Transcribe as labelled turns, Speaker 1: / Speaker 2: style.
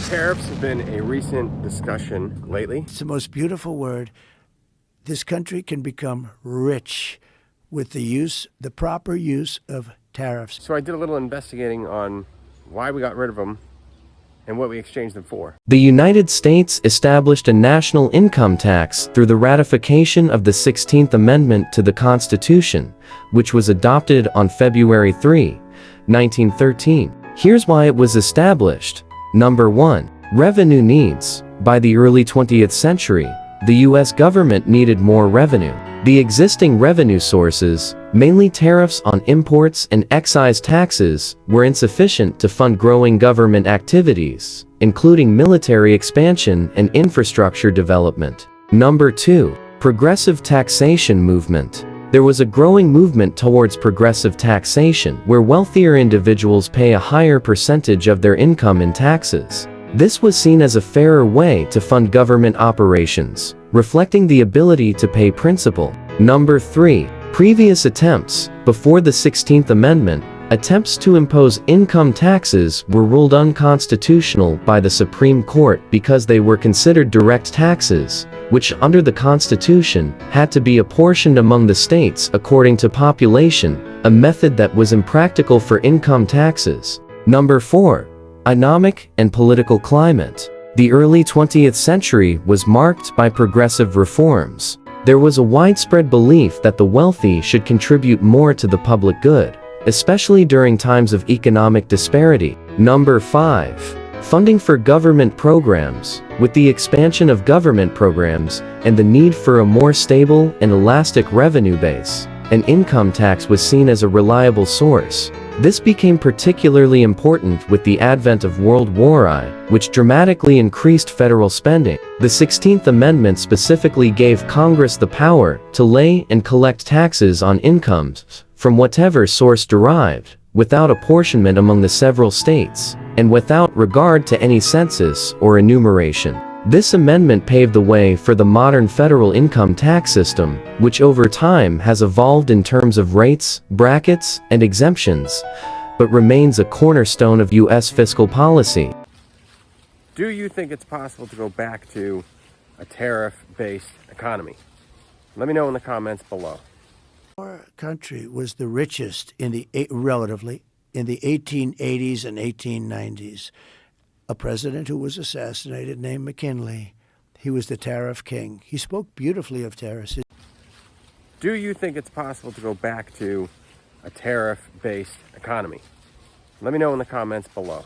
Speaker 1: Tariffs have been a recent discussion lately.
Speaker 2: It's the most beautiful word. This country can become rich with the proper use of tariffs.
Speaker 1: So I did a little investigating on why we got rid of them and what we exchanged them for.
Speaker 3: The United States established a national income tax through the ratification of the 16th Amendment to the Constitution, which was adopted on February 3, 1913. Here's why it was established. Number 1. Revenue needs. By the early 20th century, the U.S. government needed more revenue. The existing revenue sources, mainly tariffs on imports and excise taxes, were insufficient to fund growing government activities, including military expansion and infrastructure development. Number 2. Progressive taxation movement. There was a growing movement towards progressive taxation, where wealthier individuals pay a higher percentage of their income in taxes. This was seen as a fairer way to fund government operations, reflecting the ability to pay principal. Number 3. Previous attempts. Before the 16th Amendment, attempts to impose income taxes were ruled unconstitutional by the Supreme Court because they were considered direct taxes, which under the Constitution had to be apportioned among the states according to population, a method that was impractical for income taxes. Number 4. Economic and political climate. The early 20th century was marked by progressive reforms. There was a widespread belief that the wealthy should contribute more to the public good, especially during times of economic disparity. Number 5. Funding for government programs. With the expansion of government programs and the need for a more stable and elastic revenue base, an income tax was seen as a reliable source. This became particularly important with the advent of World War I, which dramatically increased federal spending. The 16th Amendment specifically gave Congress the power to lay and collect taxes on incomes from whatever source derived, without apportionment among the several states, and without regard to any census or enumeration. This amendment paved the way for the modern federal income tax system, which over time has evolved in terms of rates, brackets, and exemptions, but remains a cornerstone of U.S. fiscal policy.
Speaker 1: Do you think it's possible to go back to a tariff-based economy? Let me know in the comments below.
Speaker 2: Our country was the richest relatively in the 1880s and 1890s. A president who was assassinated named McKinley. He was the tariff king. He spoke beautifully of tariffs.
Speaker 1: Do you think it's possible to go back to a tariff-based economy? Let me know in the comments below.